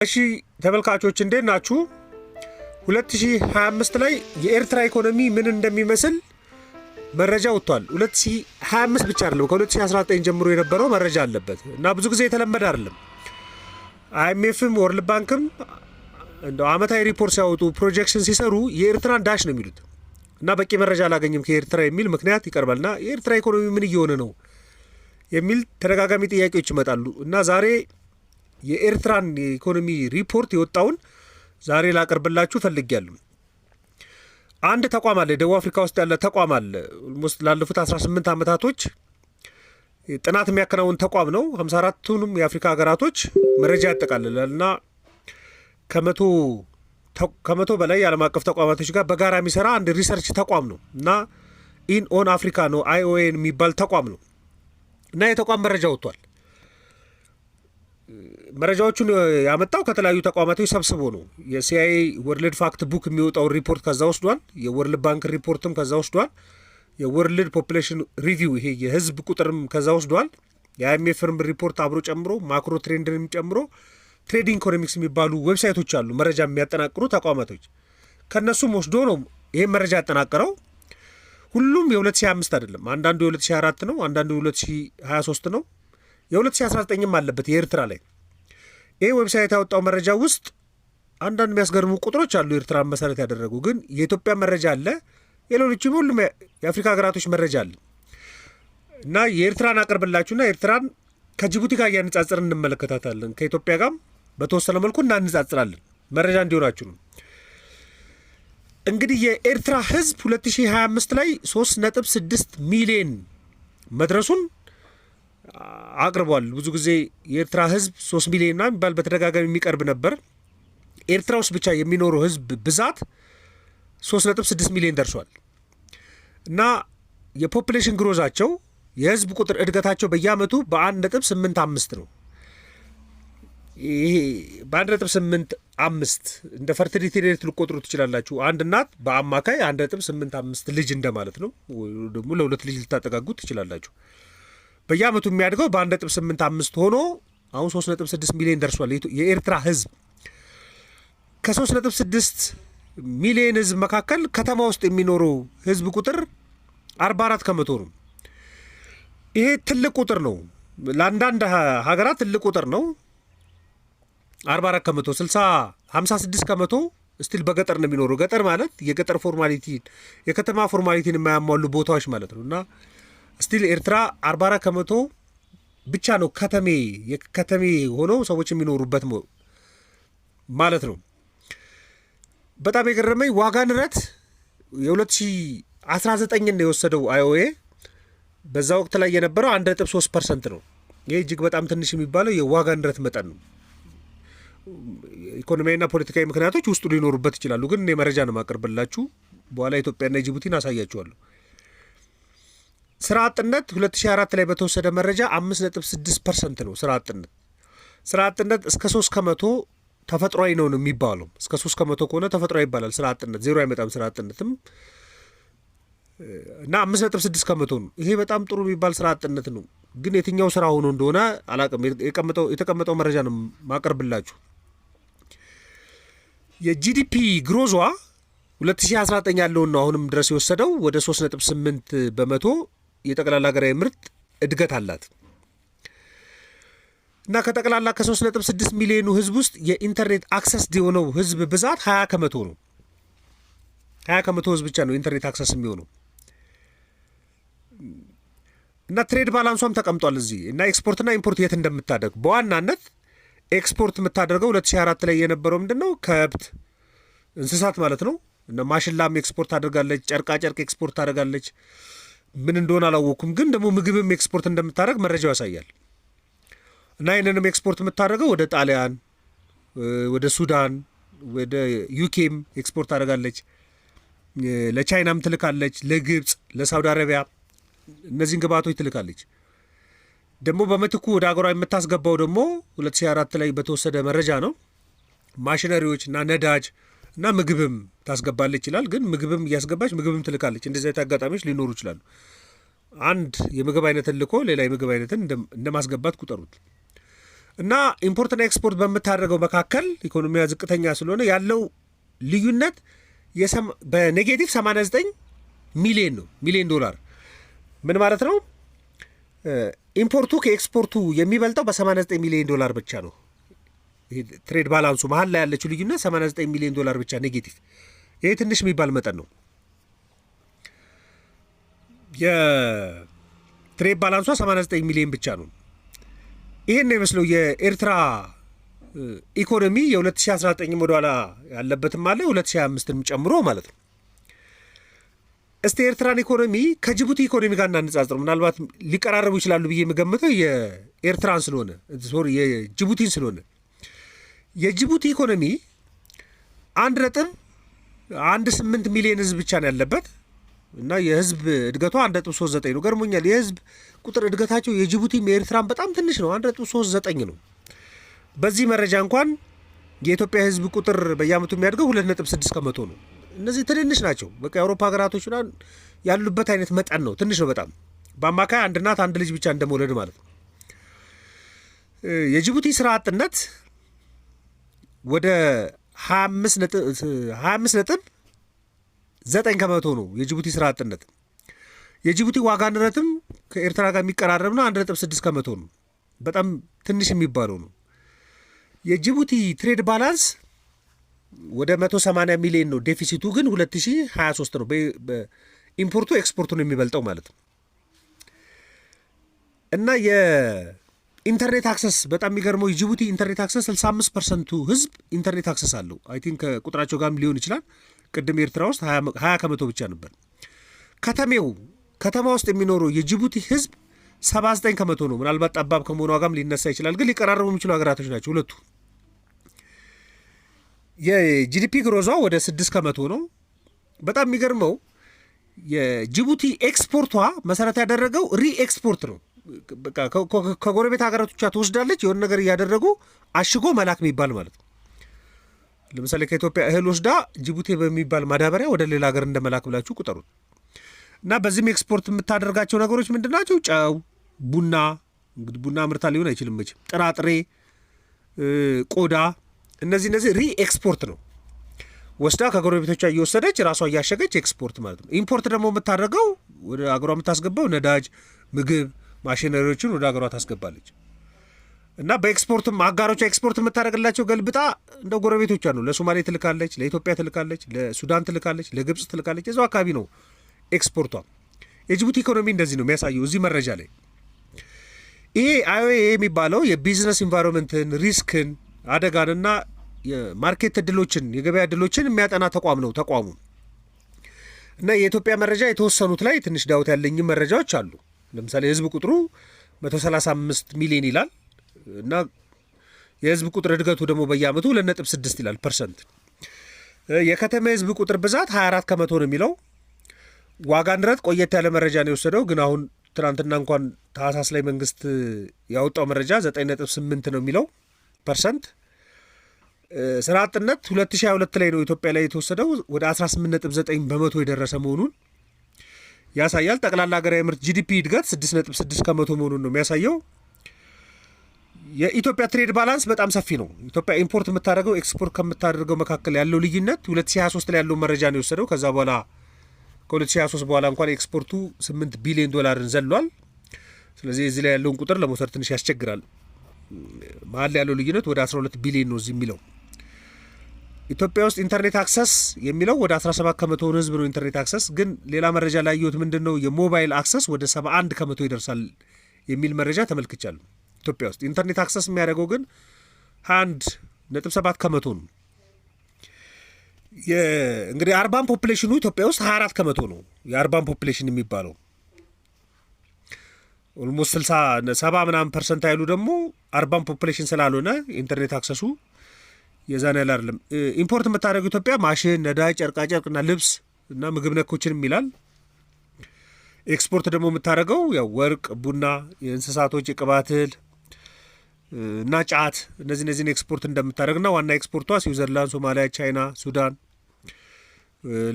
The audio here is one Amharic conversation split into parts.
እሺ ተመልካቾች እንዴት ናችሁ? 2025 ላይ የኤርትራ ኢኮኖሚ ምን እንደሚመስል መረጃ ወጥቷል። 2025 ብቻ አይደለም ከ2019 ጀምሮ የነበረው መረጃ አለበት እና ብዙ ጊዜ የተለመደ አይደለም። አይኤምኤፍም ወርልድ ባንክም እንደው አመታዊ ሪፖርት ሲያወጡ ፕሮጀክሽን ሲሰሩ የኤርትራን ዳሽ ነው የሚሉት እና በቂ መረጃ አላገኝም ከኤርትራ የሚል ምክንያት ይቀርባልና የኤርትራ ኢኮኖሚ ምን እየሆነ ነው የሚል ተደጋጋሚ ጥያቄዎች ይመጣሉ እና ዛሬ የኤርትራን ኢኮኖሚ ሪፖርት የወጣውን ዛሬ ላቀርብላችሁ ፈልጌያለሁ። አንድ ተቋም አለ፣ ደቡብ አፍሪካ ውስጥ ያለ ተቋም አለ። ኦልሞስት ላለፉት 18 ዓመታቶች ጥናት የሚያከናውን ተቋም ነው። 54ቱንም የአፍሪካ ሀገራቶች መረጃ ያጠቃልላል እና ከመቶ በላይ የዓለም አቀፍ ተቋማቶች ጋር በጋራ የሚሰራ አንድ ሪሰርች ተቋም ነው እና ኢን ኦን አፍሪካ ነው ION የሚባል ተቋም ነው እና የተቋም መረጃ ወጥቷል። መረጃዎቹን ያመጣው ከተለያዩ ተቋማቶች ሰብስቦ ነው። የሲአይኤ ወርልድ ፋክት ቡክ የሚወጣው ሪፖርት ከዛ ወስዷል። የወርልድ ባንክ ሪፖርትም ከዛ ወስዷል። የወርልድ ፖፑሌሽን ሪቪው ይሄ የህዝብ ቁጥርም ከዛ ወስዷል። የአይኤምኤፍም ሪፖርት አብሮ ጨምሮ ማክሮ ትሬንድንም ጨምሮ ትሬዲንግ ኢኮኖሚክስ የሚባሉ ዌብሳይቶች አሉ መረጃ የሚያጠናቅሩ ተቋማቶች። ከነሱም ወስዶ ነው ይሄን መረጃ ያጠናቀረው። ሁሉም የ2025 አይደለም። አንዳንዱ የ2024 ነው፣ አንዳንዱ የ2023 ነው። የ2019ም አለበት የኤርትራ ላይ። ይህ ዌብሳይት ያወጣው መረጃ ውስጥ አንዳንድ የሚያስገርሙ ቁጥሮች አሉ ኤርትራን መሰረት ያደረጉ። ግን የኢትዮጵያ መረጃ አለ፣ የሌሎችም ሁሉም የአፍሪካ ሀገራቶች መረጃ አለ እና የኤርትራን አቅርብላችሁና ኤርትራን ከጅቡቲ ጋር እያነጻጽር እንመለከታታለን። ከኢትዮጵያ ጋርም በተወሰነ መልኩ እናነጻጽራለን። መረጃ እንዲሆናችሁ ነው። እንግዲህ የኤርትራ ህዝብ 2025 ላይ 3.6 ሚሊዮን መድረሱን አቅርቧል። ብዙ ጊዜ የኤርትራ ህዝብ 3 ሚሊዮንና የሚባል በተደጋጋሚ የሚቀርብ ነበር። ኤርትራ ውስጥ ብቻ የሚኖረው ህዝብ ብዛት 3.6 ሚሊዮን ደርሷል እና የፖፑሌሽን ግሮዛቸው የህዝብ ቁጥር እድገታቸው በየአመቱ በ1.85 ነው። ይሄ በ1.85 እንደ ፈርቲሊቲ ሬት ልቆጥሩ ትችላላችሁ። አንድ እናት በአማካይ 1.85 ልጅ እንደማለት ነው። ደግሞ ለሁለት ልጅ ልታጠጋጉት ትችላላችሁ። በየአመቱ የሚያድገው በ1.85 ሆኖ አሁን 3.6 ሚሊዮን ደርሷል የኤርትራ ህዝብ። ከ3.6 ሚሊዮን ህዝብ መካከል ከተማ ውስጥ የሚኖረው ህዝብ ቁጥር 44 ከመቶ ነው። ይሄ ትልቅ ቁጥር ነው። ለአንዳንድ ሀገራት ትልቅ ቁጥር ነው። 44 ከመቶ 56 ከመቶ ስቲል በገጠር ነው የሚኖረው። ገጠር ማለት የገጠር ፎርማሊቲ የከተማ ፎርማሊቲን የማያሟሉ ቦታዎች ማለት ነው እና ስቲል ኤርትራ 44 ከመቶ ብቻ ነው ከተሜ ሆነው ሰዎች የሚኖሩበት ማለት ነው። በጣም የገረመኝ ዋጋ ንረት የ2019 ነው የወሰደው IOA። በዛ ወቅት ላይ የነበረው 1.3% ነው። ይህ እጅግ በጣም ትንሽ የሚባለው የዋጋ ንረት መጠን ነው። ኢኮኖሚያዊና ፖለቲካዊ ምክንያቶች ውስጡ ሊኖሩበት ይችላሉ። ግን እኔ መረጃ ነው ማቀርብላችሁ። በኋላ ኢትዮጵያና ጅቡቲን አሳያችኋለሁ። ስራ አጥነት 2004 ላይ በተወሰደ መረጃ 5.6% ነው። ስራ አጥነት እስከ 3 ከመቶ ተፈጥሯዊ ነው የሚባለው። እስከ 3 ከመቶ ከሆነ ተፈጥሯዊ ይባላል። ስራ አጥነት ዜሮ አይመጣም። ስራ አጥነትም እና 5.6 ከመቶ ነው። ይሄ በጣም ጥሩ የሚባል ስራ አጥነት ነው። ግን የትኛው ስራ ሆኖ እንደሆነ አላውቅም። የተቀመጠው መረጃ ነው ማቀርብላችሁ። የጂዲፒ ግሮዟ 2019 ያለውን ነው አሁንም ድረስ የወሰደው ወደ 3.8 በመቶ የጠቅላላ ሀገራዊ ምርት እድገት አላት እና ከጠቅላላ ከ3.6 ሚሊዮኑ ህዝብ ውስጥ የኢንተርኔት አክሰስ የሆነው ህዝብ ብዛት 20 ከመቶ ነው። 20 ከመቶ ህዝብ ብቻ ነው ኢንተርኔት አክሰስ የሚሆነው እና ትሬድ ባላንሷም ተቀምጧል እዚህ እና ኤክስፖርትና ኢምፖርት የት እንደምታደርግ በዋናነት ኤክስፖርት የምታደርገው 2004 ላይ የነበረው ምንድነው ከብት እንስሳት ማለት ነው። እና ማሽላም ኤክስፖርት ታደርጋለች፣ ጨርቃ ጨርቅ ኤክስፖርት ታደርጋለች። ምን እንደሆነ አላወኩም፣ ግን ደግሞ ምግብም ኤክስፖርት እንደምታደርግ መረጃው ያሳያል። እና ይህንንም ኤክስፖርት የምታደርገው ወደ ጣሊያን፣ ወደ ሱዳን፣ ወደ ዩኬም ኤክስፖርት ታደርጋለች። ለቻይናም ትልካለች፣ ለግብፅ፣ ለሳውዲ አረቢያ እነዚህን ግብአቶች ትልካለች። ደግሞ በምትኩ ወደ አገሯ የምታስገባው ደግሞ 2004 ላይ በተወሰደ መረጃ ነው ማሽነሪዎች እና ነዳጅ እና ምግብም ታስገባለች ይላል። ግን ምግብም እያስገባች ምግብም ትልካለች። እንደዚህ አይነት አጋጣሚዎች ሊኖሩ ይችላሉ። አንድ የምግብ አይነትን ልኮ ሌላ የምግብ አይነትን እንደማስገባት ቁጠሩት። እና ኢምፖርትና ኤክስፖርት በምታደርገው መካከል ኢኮኖሚያ ዝቅተኛ ስለሆነ ያለው ልዩነት በኔጌቲቭ 89 ሚሊዮን ዶላር። ምን ማለት ነው? ኢምፖርቱ ከኤክስፖርቱ የሚበልጠው በ89 ሚሊዮን ዶላር ብቻ ነው። ትሬድ ባላንሱ መሀል ላይ ያለችው ልዩነት 89 ሚሊዮን ዶላር ብቻ ኔጌቲቭ። ይሄ ትንሽ የሚባል መጠን ነው። የትሬድ ባላንሷ 89 ሚሊዮን ብቻ ነው። ይሄን ነው የሚመስለው የኤርትራ ኢኮኖሚ። የ2019 ወደኋላ ያለበትም አለ 2025ንም ጨምሮ ማለት ነው። እስቲ የኤርትራን ኢኮኖሚ ከጅቡቲ ኢኮኖሚ ጋር እናነጻጽር። ምናልባት ሊቀራረቡ ይችላሉ ብዬ የምገምተው የኤርትራን ስለሆነ የጅቡቲን ስለሆነ የጅቡቲ ኢኮኖሚ 1.18 ሚሊዮን ህዝብ ብቻ ነው ያለበት እና የህዝብ እድገቷ 1.39 ነው። ገርሞኛል። የህዝብ ቁጥር እድገታቸው የጅቡቲም የኤርትራን በጣም ትንሽ ነው፣ 1.39 ነው። በዚህ መረጃ እንኳን የኢትዮጵያ ህዝብ ቁጥር በየአመቱ የሚያድገው 2.6 ከመቶ ነው። እነዚህ ትንንሽ ናቸው። በቃ የአውሮፓ ሀገራቶች ያሉበት አይነት መጠን ነው። ትንሽ ነው በጣም። በአማካይ አንድ እናት አንድ ልጅ ብቻ እንደመውለድ ማለት ነው። የጅቡቲ ስራ አጥነት ወደ 25.9 ከመቶ ነው የጅቡቲ ስራ አጥነት። የጅቡቲ ዋጋ ንረትም ከኤርትራ ጋር የሚቀራረብ ነው፣ 1.6 ከመቶ ነው። በጣም ትንሽ የሚባለው ነው። የጅቡቲ ትሬድ ባላንስ ወደ 180 ሚሊዮን ነው። ዴፊሲቱ ግን 2023 ነው። በኢምፖርቱ ኤክስፖርቱን የሚበልጠው ማለት ነው። እና የኢንተርኔት አክሰስ በጣም የሚገርመው የጅቡቲ ኢንተርኔት አክሰስ 65% ህዝብ ኢንተርኔት አክሰስ አለው። አይ ቲንክ ከቁጥራቸው ጋርም ሊሆን ይችላል። ቅድም ኤርትራ ውስጥ 20 ከመቶ ብቻ ነበር። ከተማ ውስጥ የሚኖረው የጅቡቲ ህዝብ 79 ከመቶ ነው። ምናልባት ጠባብ ከመሆኑ ዋጋም ሊነሳ ይችላል። ግን ሊቀራረቡ የሚችሉ ሀገራቶች ናቸው ሁለቱ። የጂዲፒ ግሮዟ ወደ 6 ከመቶ ነው። በጣም የሚገርመው የጅቡቲ ኤክስፖርቷ መሰረት ያደረገው ሪኤክስፖርት ነው። ከጎረቤት ሀገራቶቿ ትወስዳለች፣ የሆነ ነገር እያደረጉ አሽጎ መላክ የሚባል ማለት ነው። ለምሳሌ ከኢትዮጵያ እህል ወስዳ ጅቡቲ በሚባል ማዳበሪያ ወደ ሌላ ሀገር እንደመላክ ብላችሁ ቁጠሩት። እና በዚህም ኤክስፖርት የምታደርጋቸው ነገሮች ምንድን ናቸው? ጨው፣ ቡና። እንግዲህ ቡና ምርታ ሊሆን አይችልም መቼም። ጥራጥሬ፣ ቆዳ፣ እነዚህ ሪኤክስፖርት ነው። ወስዳ ከጎረቤቶቿ እየወሰደች ራሷ እያሸገች ኤክስፖርት ማለት ነው። ኢምፖርት ደግሞ የምታደርገው ወደ አገሯ የምታስገባው ነዳጅ፣ ምግብ፣ ማሽነሪዎችን ወደ አገሯ ታስገባለች። እና በኤክስፖርትም አጋሮቿ ኤክስፖርት የምታደርግላቸው ገልብጣ እንደ ጎረቤቶቿ ነው። ለሶማሌ ትልካለች፣ ለኢትዮጵያ ትልካለች፣ ለሱዳን ትልካለች፣ ለግብፅ ትልካለች። የዛው አካባቢ ነው ኤክስፖርቷ። የጅቡቲ ኢኮኖሚ እንደዚህ ነው የሚያሳየው እዚህ መረጃ ላይ። ይሄ አይኦኤ የሚባለው የቢዝነስ ኢንቫይሮንመንትን፣ ሪስክን፣ አደጋንና የማርኬት እድሎችን፣ የገበያ እድሎችን የሚያጠና ተቋም ነው ተቋሙ። እና የኢትዮጵያ መረጃ የተወሰኑት ላይ ትንሽ ዳውት ያለኝም መረጃዎች አሉ። ለምሳሌ የህዝብ ቁጥሩ 135 ሚሊዮን ይላል እና የህዝብ ቁጥር እድገቱ ደግሞ በየአመቱ 2.6 ይላል ፐርሰንት። የከተማ የህዝብ ቁጥር ብዛት 24 ከመቶ ነው የሚለው። ዋጋ ንረት ቆየት ያለ መረጃ ነው የወሰደው። ግን አሁን ትናንትና እንኳን ታህሳስ ላይ መንግስት ያወጣው መረጃ 9.8 ነው የሚለው ፐርሰንት። ስራ አጥነት 2022 ላይ ነው ኢትዮጵያ ላይ የተወሰደው ወደ 18.9 በመቶ የደረሰ መሆኑን ያሳያል። ጠቅላላ ሀገራዊ ምርት ጂዲፒ እድገት 6.6 ከመቶ መሆኑን ነው የሚያሳየው። የኢትዮጵያ ትሬድ ባላንስ በጣም ሰፊ ነው። ኢትዮጵያ ኢምፖርት የምታደርገው ኤክስፖርት ከምታደርገው መካከል ያለው ልዩነት 2023 ላይ ያለው መረጃ ነው የወሰደው። ከዛ በኋላ ከ2023 በኋላ እንኳን ኤክስፖርቱ 8 ቢሊዮን ዶላርን ዘሏል። ስለዚህ እዚህ ላይ ያለውን ቁጥር ለመውሰድ ትንሽ ያስቸግራል። መሀል ያለው ልዩነት ወደ 12 ቢሊዮን ነው እዚህ የሚለው። ኢትዮጵያ ውስጥ ኢንተርኔት አክሰስ የሚለው ወደ 17 ከመቶ ህዝብ ነው ኢንተርኔት አክሰስ። ግን ሌላ መረጃ ላይ ያየሁት ምንድን ነው የሞባይል አክሰስ ወደ 71 ከመቶ ይደርሳል የሚል መረጃ ተመልክቻለሁ። ኢትዮጵያ ውስጥ ኢንተርኔት አክሰስ የሚያደርገው ግን 21.7 ከመቶ ነው። እንግዲህ አርባን ፖፕሌሽኑ ኢትዮጵያ ውስጥ 24 ከመቶ ነው። የአርባን ፖፕሌሽን የሚባለው ኦልሞስት 70 ምናምን ፐርሰንት አይሉ ደግሞ አርባን ፖፕሌሽን ስላልሆነ ኢንተርኔት አክሰሱ የዛን ያህል አይደለም። ኢምፖርት የምታደርገው ኢትዮጵያ ማሽን፣ ነዳጅ፣ ጨርቃጨርቅና ልብስ እና ምግብ ነኮችንም ይላል። ኤክስፖርት ደግሞ የምታደርገው ያው ወርቅ፣ ቡና፣ የእንስሳቶች የቅባት እህል እና ጫት እነዚህን ኤክስፖርት እንደምታደርግና ዋና ኤክስፖርቷ ስዊዘርላንድ፣ ሶማሊያ፣ ቻይና፣ ሱዳን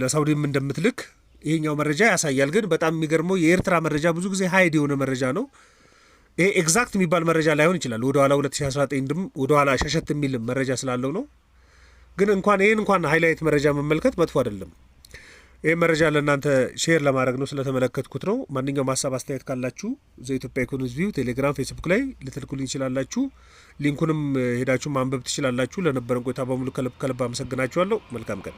ለሳውዲም እንደምትልክ ይሄኛው መረጃ ያሳያል። ግን በጣም የሚገርመው የኤርትራ መረጃ ብዙ ጊዜ ሀይድ የሆነ መረጃ ነው። ይሄ ኤግዛክት የሚባል መረጃ ላይሆን ይችላል። ወደ ኋላ 2019 ድም ወደ ኋላ ሸሸት የሚል መረጃ ስላለው ነው። ግን እንኳን ሃይላይት መረጃ መመልከት መጥፎ አይደለም። ይህ መረጃ ለእናንተ ሼር ለማድረግ ነው፣ ስለተመለከትኩት ነው። ማንኛውም ሀሳብ አስተያየት ካላችሁ ዘኢትዮጵያ ኢኮኖሚስት ቪው ቴሌግራም፣ ፌስቡክ ላይ ልትልኩልኝ ይችላላችሁ። ሊንኩንም ሄዳችሁ ማንበብ ትችላላችሁ። ለነበረን ቆይታ በሙሉ ከልብ አመሰግናችኋለሁ። መልካም ቀን።